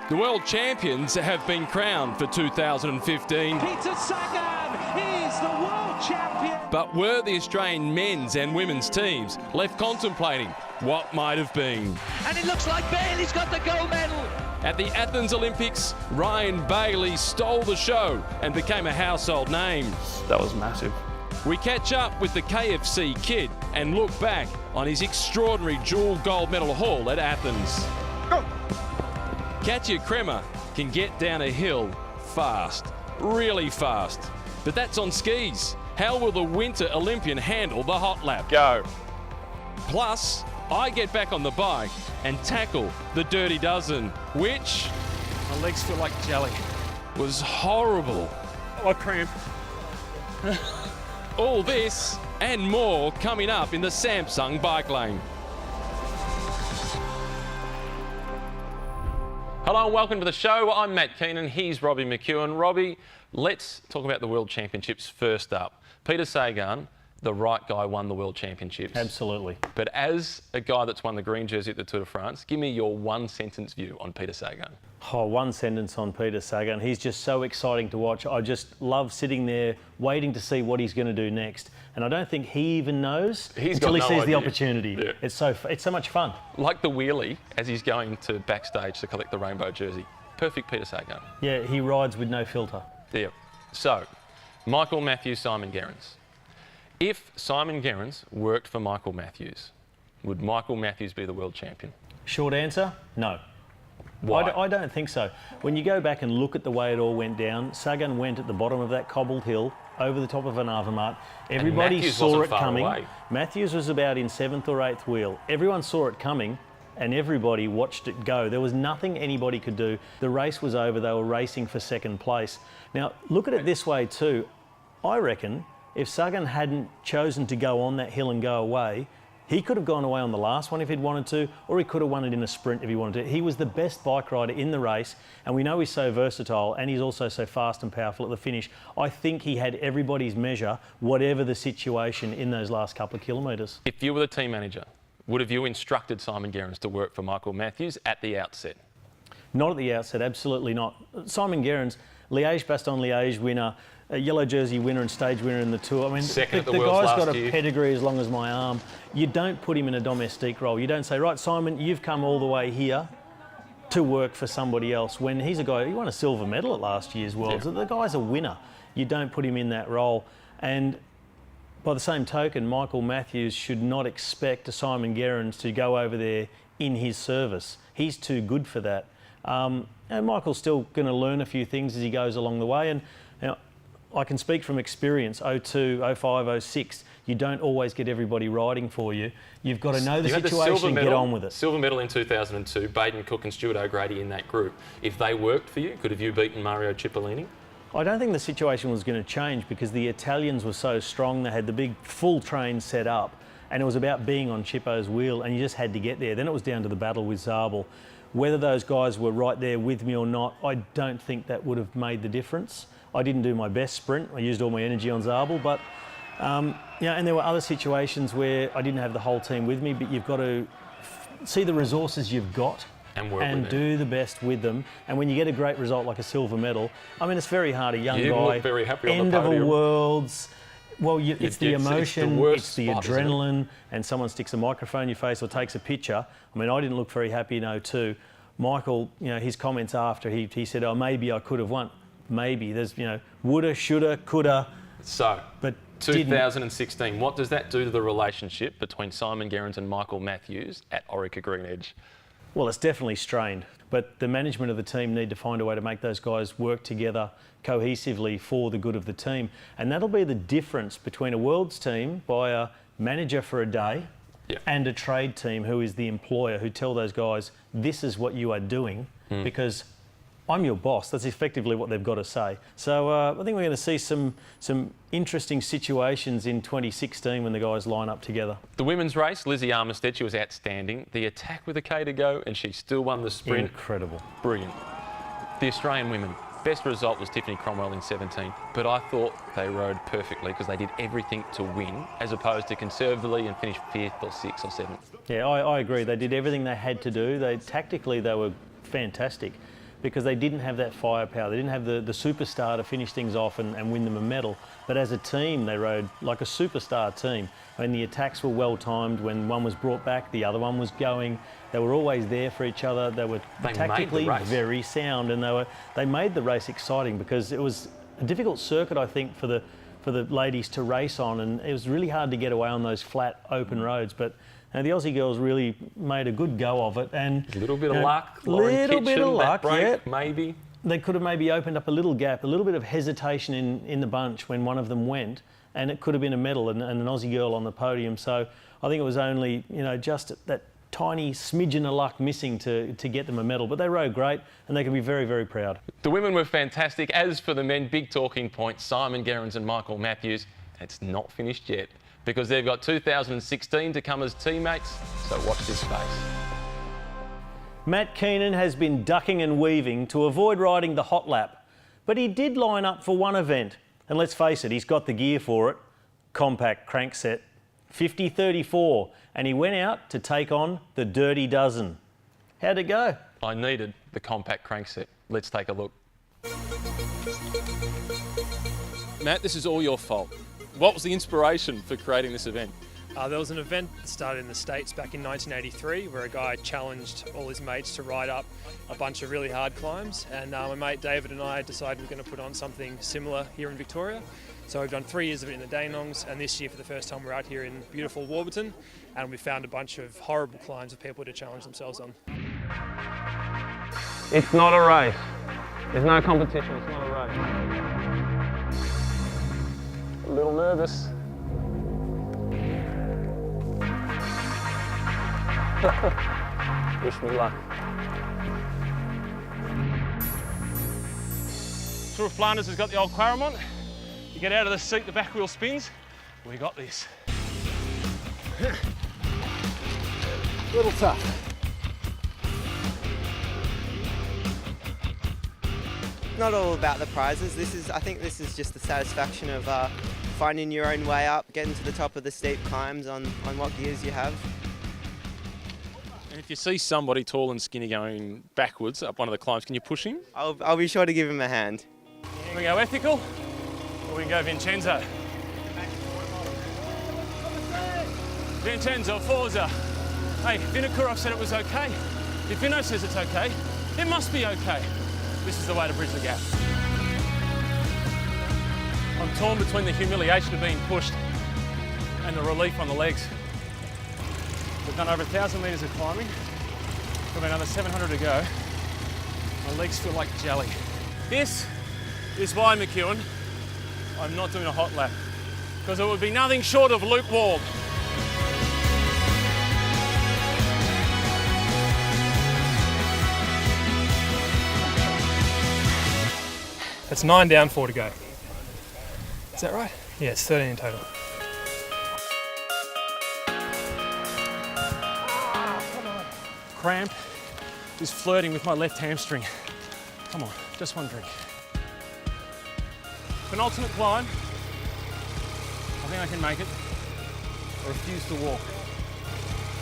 The world champions have been crowned for 2015. Peter Sagan is the world champion. But were the Australian men's and women's teams left contemplating what might have been? And it looks like Bailey's got the gold medal. At the Athens Olympics, Ryan Bailey stole the show and became a household name. That was massive. We catch up with the KFC kid and look back on his extraordinary dual gold medal haul at Athens. Go! Katja Kremer can get down a hill fast, really fast. But that's on skis. How will the Winter Olympian handle the hot lap? Go. Plus, I get back on the bike and tackle the Dirty Dozen, which My legs feel like jelly. was horrible. Oh, I cramp. All this and more coming up in the Samsung Bike Lane. Hello and welcome to the show. I'm Matt Keenan, he's Robbie McEwen. Robbie, let's talk about the World Championships first up. Peter Sagan, the right guy, won the World Championships. Absolutely. But as a guy that's won the green jersey at the Tour de France, give me your one-sentence view on Peter Sagan. Oh, one sentence on Peter Sagan. He's just so exciting to watch. I just love sitting there waiting to see what he's going to do next. And I don't think he even knows until he sees the opportunity. Yeah. It's so much fun. Like the wheelie as he's going to backstage to collect the rainbow jersey. Perfect Peter Sagan. Yeah, he rides with no filter. Yeah. So, Michael Matthews, Simon Gerrans. If Simon Gerrans worked for Michael Matthews, would Michael Matthews be the world champion? Short answer, no. Why? I don't think so. When you go back and look at the way it all went down, Sagan went at the bottom of that cobbled hill, over the top of an Avamart. Everybody saw it coming. Away. Matthews was about in 7th or 8th wheel. Everyone saw it coming and everybody watched it go. There was nothing anybody could do. The race was over. They were racing for second place. Now, look at it this way too. I reckon if Sagan hadn't chosen to go on that hill and go away, he could have gone away on the last one if he'd wanted to, or he could have won it in a sprint if he wanted to. He was the best bike rider in the race, and we know he's so versatile, and he's also so fast and powerful at the finish. I think he had everybody's measure, whatever the situation in those last couple of kilometres. If you were the team manager, would have you instructed Simon Gerrans to work for Michael Matthews at the outset? Not at the outset, absolutely not. Simon Gerrans, Liège-Bastogne-Liège winner, a yellow jersey winner and stage winner in the Tour. I mean, Second at the the Worlds guy's last got a year. pedigree as long as my arm. You don't put him in a domestique role. You don't say, right, Simon, you've come all the way here to work for somebody else. When he's a guy, he won a silver medal at last year's Worlds. Yeah. The guy's a winner. You don't put him in that role. And by the same token, Michael Matthews should not expect Simon Gerrans to go over there in his service. He's too good for that. And Michael's still going to learn a few things as he goes along the way. And you know, I can speak from experience, 02, 05, 06, you don't always get everybody riding for you. You've got to know the situation and get on with it. Silver medal in 2002, Baden Cook and Stuart O'Grady in that group. If they worked for you, could have you beaten Mario Cipollini? I don't think the situation was going to change because the Italians were so strong. They had the big full train set up and it was about being on Chippo's wheel and you just had to get there. Then it was down to the battle with Zabel. Whether those guys were right there with me or not, I don't think that would have made the difference. I didn't do my best sprint. I used all my energy on Zabel, but yeah, and there were other situations where I didn't have the whole team with me, but you've got to see the resources you've got and do the best with them. And when you get a great result like a silver medal, I mean, it's very hard. A young You guy, look very happy on end the of a podium. Worlds. Well, it's the emotion, it's the spot, isn't it? adrenaline, and someone sticks a microphone in your face or takes a picture. I mean, I didn't look very happy in 02. Michael, you know, his comments after, he said, oh, maybe I could have won. Maybe. There's, you know, woulda, shoulda, coulda. So, but 2016, what does that do to the relationship between Simon Gerrans and Michael Matthews at Orica Green Edge? Well, it's definitely strained, but the management of the team need to find a way to make those guys work together cohesively for the good of the team. And that'll be the difference between a Worlds team by a manager for a day and a trade team who is the employer, who tell those guys, this is what you are doing because I'm your boss. That's effectively what they've got to say. So I think we're going to see some interesting situations in 2016 when the guys line up together. The women's race, Lizzie Armistead, she was outstanding. The attack with a K to go, and she still won the sprint. Incredible. Brilliant. The Australian women, best result was Tiffany Cromwell in 17, but I thought they rode perfectly because they did everything to win, as opposed to conservatively and finish 5th or 6th or 7th. Yeah, I agree. They did everything they had to do. Tactically, they were fantastic. because they didn't have that firepower. They didn't have the superstar to finish things off and win them a medal. But as a team, they rode like a superstar team. When the attacks were well timed, when one was brought back, the other one was going. They were always there for each other. They were tactically very sound, and they made the race exciting because it was a difficult circuit, I think, for the ladies to race on, and it was really hard to get away on those flat, open roads. But the Aussie girls really made a good go of it, and a little bit of luck, little bit of luck, break, maybe. They could have maybe opened up a little gap, a little bit of hesitation in the bunch when one of them went, and it could have been a medal and an Aussie girl on the podium. So I think it was only just that tiny smidgen of luck missing to get them a medal, but they rode great and they can be very, very proud. The women were fantastic. As for the men, big talking points, Simon Gerrans and Michael Matthews, it's not finished yet because they've got 2016 to come as teammates, so watch this space. Matt Keenan has been ducking and weaving to avoid riding the hot lap, but he did line up for one event, and let's face it, he's got the gear for it. Compact crankset, 50-34, and he went out to take on the Dirty Dozen. How'd it go? I needed the compact crankset. Let's take a look. Matt, this is all your fault. What was the inspiration for creating this event? There was an event that started in the States back in 1983 where a guy challenged all his mates to ride up a bunch of really hard climbs, and my mate David and I decided we're going to put on something similar here in Victoria. So we've done 3 years of it in the Dandenongs, and this year for the first time we're out here in beautiful Warburton, and we found a bunch of horrible climbs for people to challenge themselves on. It's not a race. There's no competition, it's not a race. A little nervous. Wish me luck. Tour of Flanders has got the old Quaramont. You get out of the seat, the back wheel spins. We got this. Little tough. Not all about the prizes. I think this is just the satisfaction of finding your own way up, getting to the top of the steep climbs on what gears you have. And if you see somebody tall and skinny going backwards up one of the climbs, can you push him? I'll be sure to give him a hand. Can we go ethical, or we can go Vincenzo? Vincenzo, Forza. Hey, Vinokurov said it was okay. If Vino says it's okay, it must be okay. This is the way to bridge the gap. I'm torn between the humiliation of being pushed and the relief on the legs. We've done over 1,000 metres of climbing. We've got another 700 to go. My legs feel like jelly. This is why, McEwen, I'm not doing a hot lap, because it would be nothing short of lukewarm. That's 9 down, 4 to go. Is that right? Yeah, it's 13 in total. Cramp is flirting with my left hamstring. Come on, just one drink. Penultimate climb. I think I can make it. I refuse to walk.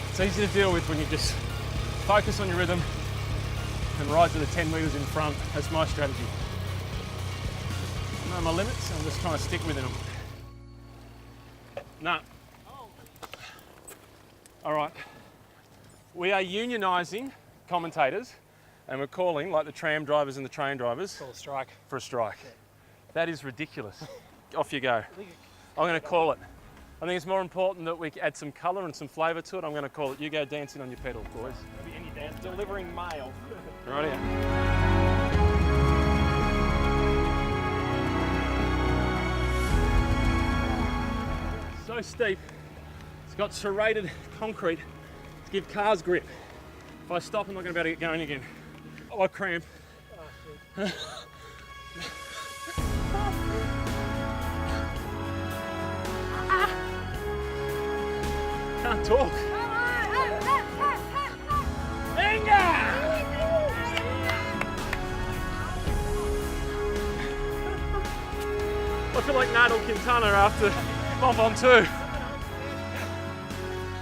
It's easy to deal with when you just focus on your rhythm and ride to the 10 metres in front. That's my strategy. I know my limits, I'm just trying to stick within them. No. All right. We are unionising commentators, and we're calling, like the tram drivers and the train drivers, Call a strike. for a strike. That is ridiculous. Off you go. I'm going to call it. I think it's more important that we add some colour and some flavour to it. I'm going to call it. You go dancing on your pedals, boys. Any dance. Delivering mail. Right here. So steep. It's got serrated concrete to give cars grip. If I stop, I'm not going to be able to get going again. Oh, I cramp. Can't talk. I feel like Natal Quintana after Mont Ventoux.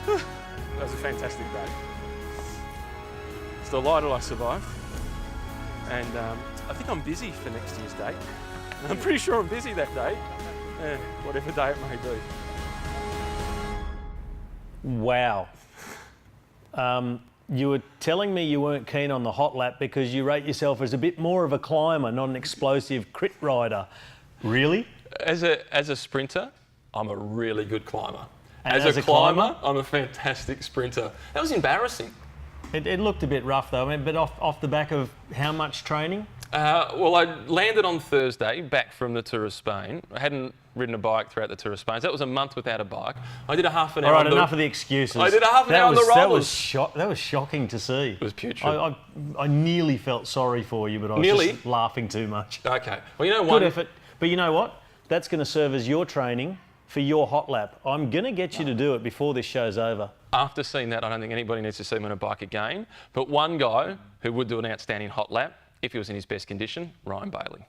That was a fantastic day. It's delighted I survived. and I think I'm busy for next year's date. I'm pretty sure I'm busy that day, whatever day it may be. Wow. You were telling me you weren't keen on the hot lap because you rate yourself as a bit more of a climber, not an explosive crit rider. Really? As a sprinter, I'm a really good climber. And as a climber, I'm a fantastic sprinter. That was embarrassing. It looked a bit rough though, but off the back of how much training? Well, I landed on Thursday back from the Tour of Spain. I hadn't ridden a bike throughout the Tour of Spain. So that was a month without a bike. I did a half an hour. All right, enough of the excuses. I did a half an hour on the rollers. That was shocking to see. It was putrid. I nearly felt sorry for you, but I was just laughing too much. Okay. Well, you know what? Good effort. But you know what? That's going to serve as your training for your hot lap. I'm going to get you to do it before this show's over. After seeing that, I don't think anybody needs to see me on a bike again. But one guy who would do an outstanding hot lap, if he was in his best condition, Ryan Bailey.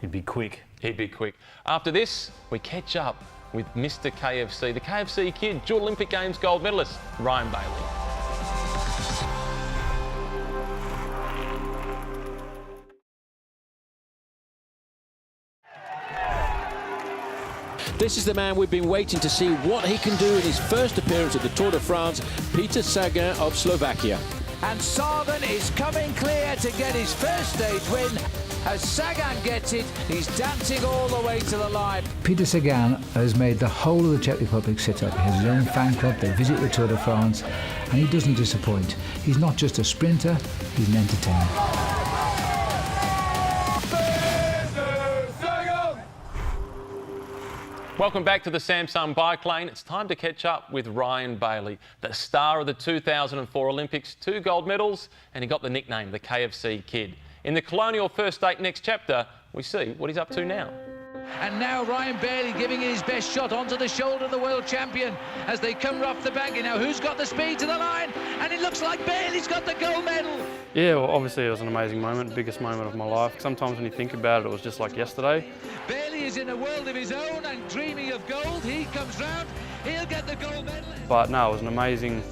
He'd be quick. He'd be quick. After this, we catch up with Mr. KFC, the KFC kid, dual Olympic Games gold medalist, Ryan Bailey. This is the man we've been waiting to see what he can do in his first appearance at the Tour de France, Peter Sagan of Slovakia. And Sagan is coming clear to get his first stage win. As Sagan gets it, he's dancing all the way to the line. Peter Sagan has made the whole of the Czech Republic sit up. He has his own fan club, they visit the Tour de France, and he doesn't disappoint. He's not just a sprinter, he's an entertainer. Welcome back to the Samsung Bike Lane. It's time to catch up with Ryan Bailey, the star of the 2004 Olympics, 2 gold medals, and he got the nickname, the KFC Kid. In the Colonial First State Next Chapter, we see what he's up to now. And now Ryan Bailey giving it his best shot onto the shoulder of the world champion as they come off the bank. Now who's got the speed to the line? And it looks like Bailey's got the gold medal. Yeah, well, obviously it was an amazing moment, biggest moment of my life. Sometimes when you think about it, it was just like yesterday. Bailey is in a world of his own and dreaming of gold. He comes round, he'll get the gold medal. But no, it was an amazing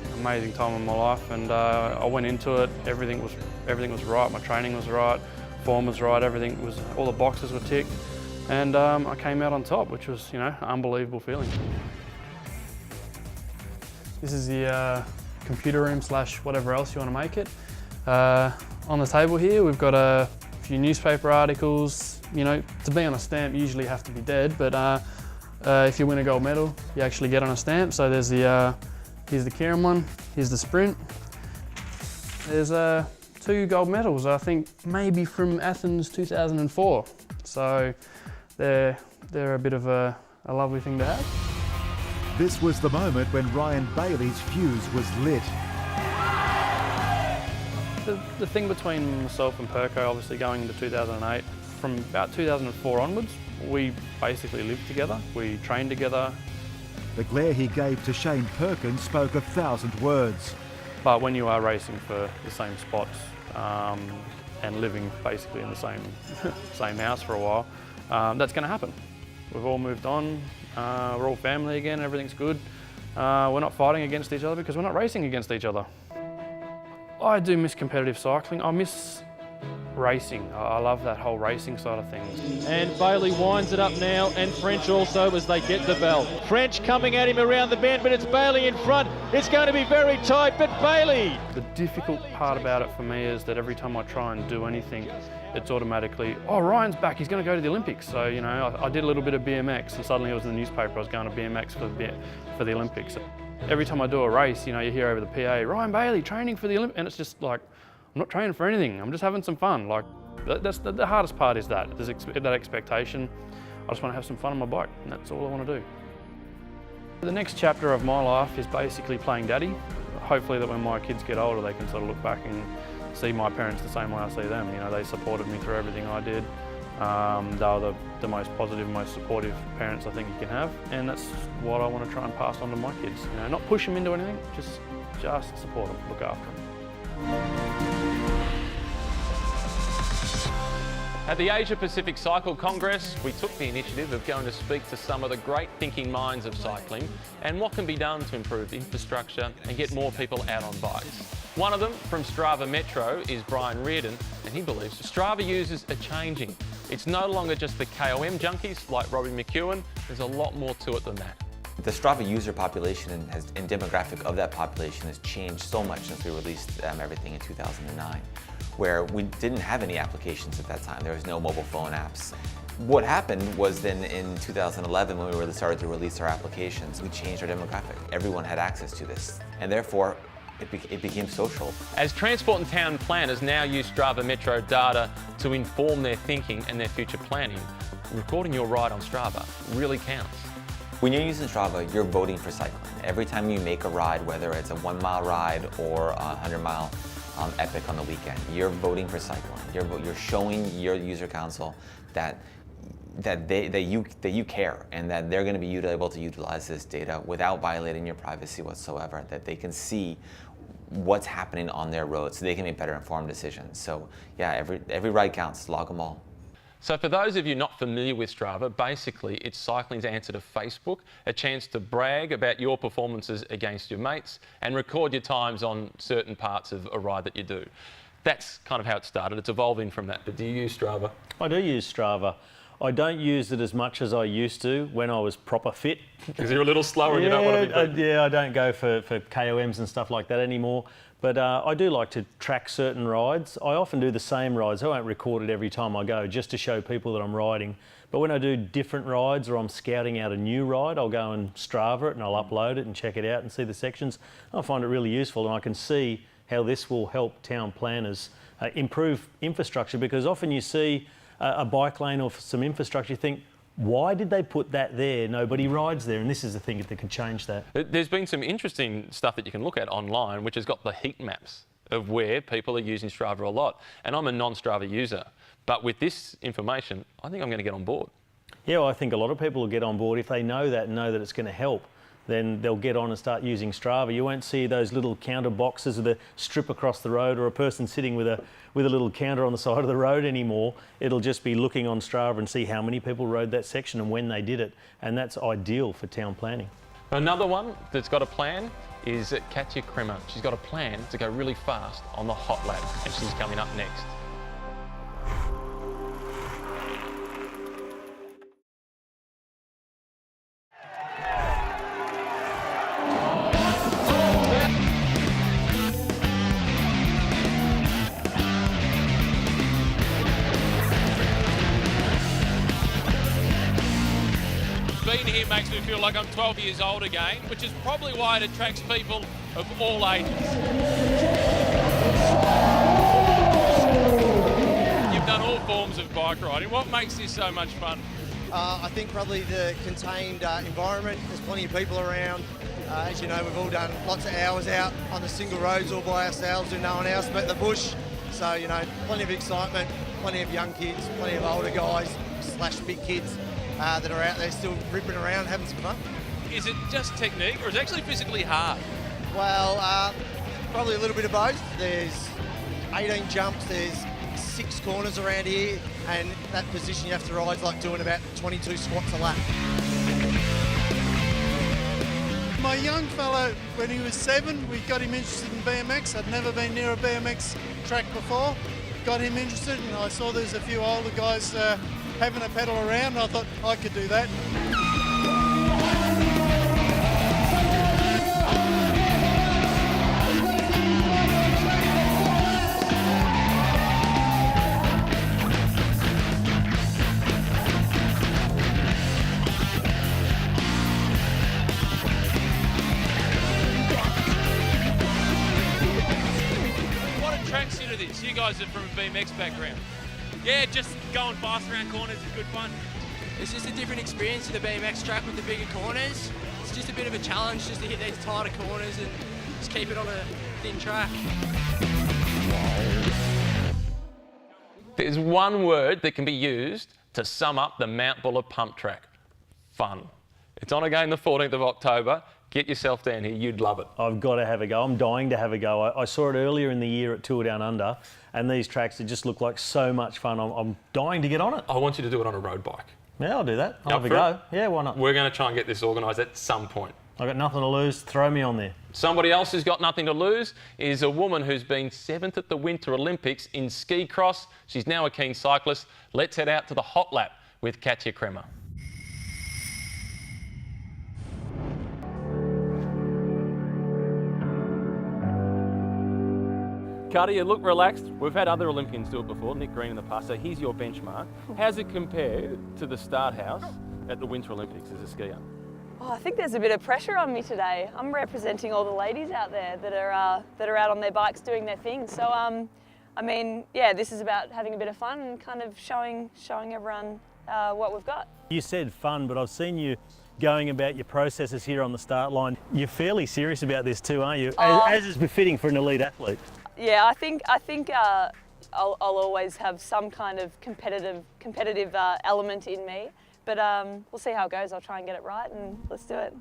time in my life, and I went into it. Everything was right. My training was right, form was right. Everything was, all the boxes were ticked. And I came out on top, which was, an unbelievable feeling. This is the computer room / whatever else you want to make it. On the table here, we've got a few newspaper articles. To be on a stamp, you usually have to be dead, but if you win a gold medal, you actually get on a stamp. So there's here's the Kieran one, here's the sprint. There's 2 gold medals, I think maybe from Athens 2004. So they're a bit of a lovely thing to have. This was the moment when Ryan Bailey's fuse was lit. The thing between myself and Perko, obviously going into 2008, from about 2004 onwards, we basically lived together, we trained together. The glare he gave to Shane Perkins spoke 1,000 words. But when you are racing for the same spots and living basically in the same house for a while, that's going to happen. We've all moved on, we're all family again, everything's good. We're not fighting against each other because we're not racing against each other. I do miss competitive cycling. I miss racing. I love that whole racing side of things. And Bailey winds it up now, and French also as they get the bell. French coming at him around the bend, but it's Bailey in front. It's going to be very tight, but Bailey. The difficult part about it for me is that every time I try and do anything, it's automatically, oh, Ryan's back, he's going to go to the Olympics. So, I did a little bit of BMX, and suddenly it was in the newspaper, I was going to BMX for the Olympics. Every time I do a race, you hear over the PA, Ryan Bailey training for the Olympics, and it's just like, I'm not training for anything, I'm just having some fun. Like, that's the hardest part is that expectation. I just want to have some fun on my bike, and that's all I want to do. The next chapter of my life is basically playing daddy. Hopefully that when my kids get older, they can sort of look back and see my parents the same way I see them. They supported me through everything I did. They were the most positive, most supportive parents I think you can have, and that's what I want to try and pass on to my kids. Not push them into anything, just support them, look after them. At the Asia Pacific Cycle Congress, we took the initiative of going to speak to some of the great thinking minds of cycling and what can be done to improve infrastructure and get more people out on bikes. One of them from Strava Metro is Brian Reardon, and he believes Strava users are changing. It's no longer just the KOM junkies like Robbie McEwen. There's a lot more to it than that. The Strava user population and demographic of that population has changed so much since we released everything in 2009, where we didn't have any applications at that time. There was no mobile phone apps. What happened was then in 2011, when we really started to release our applications, we changed our demographic. Everyone had access to this, and therefore it became social. As transport and town planners now use Strava Metro data to inform their thinking and their future planning, recording your ride on Strava really counts. When you're using Strava, you're voting for cycling. Every time you make a ride, whether it's a 1 mile ride or a 100-mile epic on the weekend, you're voting for cycling. You're showing your user council that you care, and that they're going to be able to utilize this data without violating your privacy whatsoever, that they can see what's happening on their road so they can make better informed decisions. So yeah, every ride counts, log them all. So for those of you not familiar with Strava, basically it's cycling's answer to Facebook, a chance to brag about your performances against your mates and record your times on certain parts of a ride that you do. That's kind of how it started. It's evolving from that. But do you use Strava? I do use Strava. I don't use it as much as I used to when I was proper fit. Because you're a little slower and you don't want to be beaten. Yeah, I don't go for KOMs and stuff like that anymore. But I do like to track certain rides. I often do the same rides. I won't record it every time I go just to show people that I'm riding. But when I do different rides or I'm scouting out a new ride, I'll go and Strava it and I'll upload it and check it out and see the sections. I find it really useful, and I can see how this will help town planners improve infrastructure, because often you see a bike lane or some infrastructure, you think, why did they put that there? Nobody rides there, and this is the thing that can change that. There's been some interesting stuff that you can look at online, which has got the heat maps of where people are using Strava a lot. And I'm a non-Strava user, but with this information, I think I'm going to get on board. Yeah, well, I think a lot of people will get on board if they know that and know that it's going to help. Then they'll get on and start using Strava. You won't see those little counter boxes with a strip across the road or a person sitting with a little counter on the side of the road anymore. It'll just be looking on Strava and see how many people rode that section and when they did it, and that's ideal for town planning. Another one that's got a plan is Katya Kremer. She's got a plan to go really fast on the hot lap, and she's coming up next. Being here makes me feel like I'm 12 years old again, which is probably why it attracts people of all ages. You've done all forms of bike riding. What makes this so much fun? I think probably the contained environment. There's plenty of people around. As you know, we've all done lots of hours out on the single roads all by ourselves with no one else but the bush. So, you know, plenty of excitement, plenty of young kids, plenty of older guys / big kids that are out there still ripping around, having some fun. Is it just technique, or is it actually physically hard? Well, probably a little bit of both. There's 18 jumps, there's 6 corners around here, and that position you have to ride is like doing about 22 squats a lap. My young fella, when he was 7, we got him interested in BMX. I'd never been near a BMX track before. Got him interested, and I saw there's a few older guys having a pedal around, and I thought I could do that. What attracts you to this? You guys are from a BMX background. Yeah, just going fast around corners is good fun. It's just a different experience to the BMX track with the bigger corners. It's just a bit of a challenge just to hit these tighter corners and just keep it on a thin track. There's one word that can be used to sum up the Mount Buller pump track. Fun. It's on again the 14th of October. Get yourself down here, you'd love it. I've got to have a go. I'm dying to have a go. I saw it earlier in the year at Tour Down Under, and these tracks, it just look like so much fun. I'm dying to get on it. I want you to do it on a road bike. Yeah, I'll do that. I'll have a go. Yeah, why not? We're going to try and get this organised at some point. I've got nothing to lose. Throw me on there. Somebody else who's got nothing to lose is a woman who's been 7th at the Winter Olympics in ski cross. She's now a keen cyclist. Let's head out to the hot lap with Katja Kremer. Katja, you look relaxed. We've had other Olympians do it before, Nick Green in the past, so here's your benchmark. How's it compare to the start house at the Winter Olympics as a skier? Oh, I think there's a bit of pressure on me today. I'm representing all the ladies out there that are out on their bikes doing their thing. So, I mean, yeah, this is about having a bit of fun and kind of showing everyone what we've got. You said fun, but I've seen you going about your processes here on the start line. You're fairly serious about this too, aren't you? As is befitting for an elite athlete. Yeah, I think I'll always have some kind of competitive element in me, but we'll see how it goes. I'll try and get it right, and let's do it.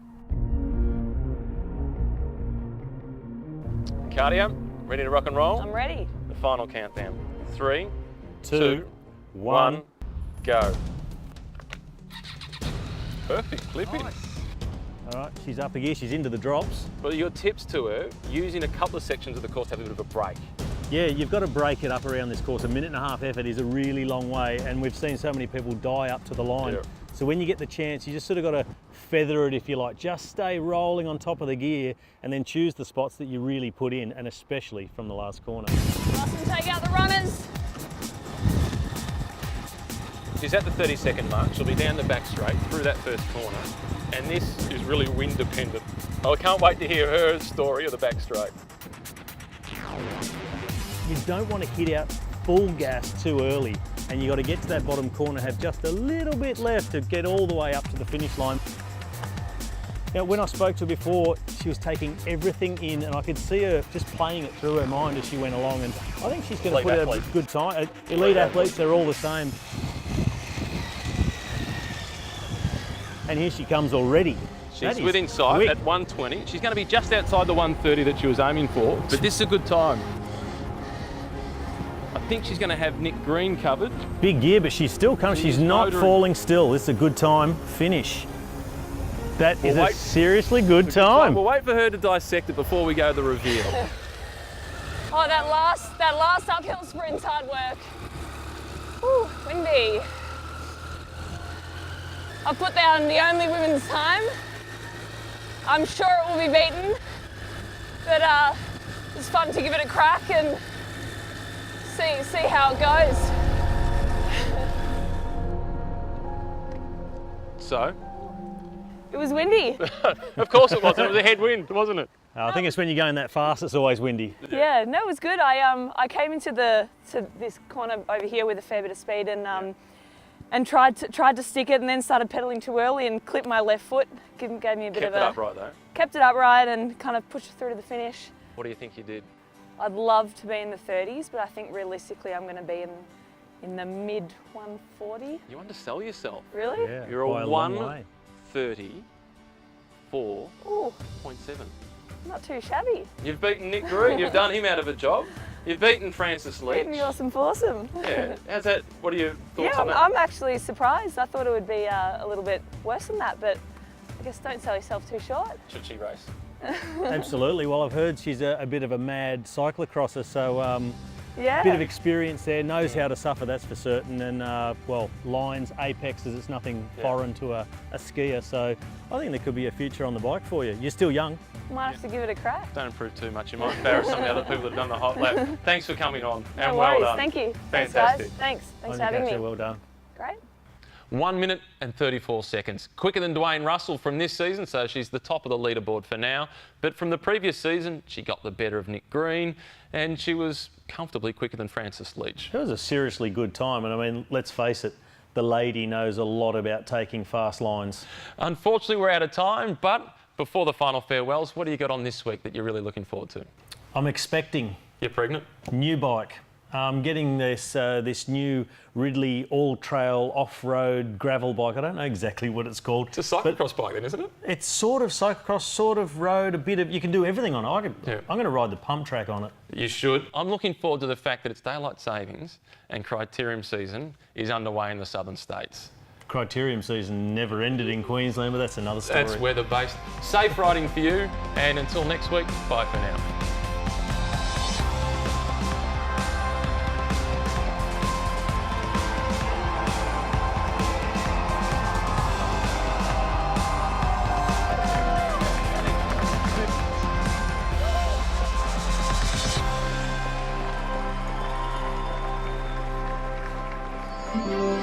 Katja, ready to rock and roll? I'm ready. The final countdown. 3, 2, 1, go. Perfect clipping. Nice. All right, she's up a gear, she's into the drops. Well, your tips to her, using a couple of sections of the course, have a bit of a break. Yeah, you've got to break it up around this course. A 1.5-minute effort is a really long way, and we've seen so many people die up to the line. Yeah. So when you get the chance, you just sort of got to feather it, if you like. Just stay rolling on top of the gear and then choose the spots that you really put in, and especially from the last corner. Austin, take out the runners. She's at the 30-second mark. She'll be down the back straight through that first corner. And this is really wind dependent. I can't wait to hear her story of the back straight. You don't want to hit out full gas too early, and you got to get to that bottom corner, have just a little bit left to get all the way up to the finish line. Now, when I spoke to her before, she was taking everything in, and I could see her just playing it through her mind as she went along, and I think she's going to put a good time. Elite athletes, they're all the same. And here she comes already. She's within sight at 120. She's going to be just outside the 130 that she was aiming for, but this is a good time. I think she's going to have Nick Green covered. Big gear, but she's still coming. She's not falling still. This is a good time. Finish. That is a seriously good time. We'll wait for her to dissect it before we go to the reveal. Oh, that last uphill sprint's hard work. Whew, windy. I've put down the only women's time. I'm sure it will be beaten, but it's fun to give it a crack and see how it goes. So? It was windy. Of course it was. It was a headwind, wasn't it? I think it's when you're going that fast, it's always windy. Yeah, no, it was good. I came into this corner over here with a fair bit of speed and tried to stick it, and then started pedaling too early and clipped my left foot. Gave me a bit of a... Kept it upright though? Kept it upright and kind of pushed it through to the finish. What do you think you did? I'd love to be in the 30s, but I think realistically I'm going to be in the mid 140. You undersell yourself. Really? Yeah, you're a 134.7. Not too shabby. You've beaten Nick Green. You've done him out of a job. You've beaten Francis Leach. Beaten Awesome Fawsome. Yeah. How's that? What are your thoughts on that? I'm actually surprised. I thought it would be a little bit worse than that, but I guess don't sell yourself too short. Should she race? Absolutely. Well, I've heard she's a bit of a mad cyclocrosser, so yeah. Bit of experience there, knows how to suffer, that's for certain. And well, lines, apexes, it's nothing foreign to a skier. So I think there could be a future on the bike for you. You're still young. Might have to give it a crack. Don't improve too much. You might embarrass some of the other people that have done the hot lap. Thanks for coming on. No and worries. Well done. Thank you. Fantastic. Thanks, guys. Thanks for having me. Well done. Great. 1 minute and 34 seconds. Quicker than Dwayne Russell from this season, so she's the top of the leaderboard for now. But from the previous season, she got the better of Nick Green, and she was comfortably quicker than Francis Leach. It was a seriously good time, and I mean, let's face it, the lady knows a lot about taking fast lines. Unfortunately, we're out of time, but before the final farewells, what do you got on this week that you're really looking forward to? I'm expecting. You're pregnant? New bike. I'm getting this new Ridley all-trail off-road gravel bike. I don't know exactly what it's called. It's a cyclocross bike then, isn't it? It's sort of cyclocross, sort of road, a bit of... You can do everything on it. I'm going to ride the pump track on it. You should. I'm looking forward to the fact that it's daylight savings and criterium season is underway in the southern states. criterium season never ended in Queensland, but that's another story. That's weather-based. Safe riding for you, and until next week, bye for now. Thank you.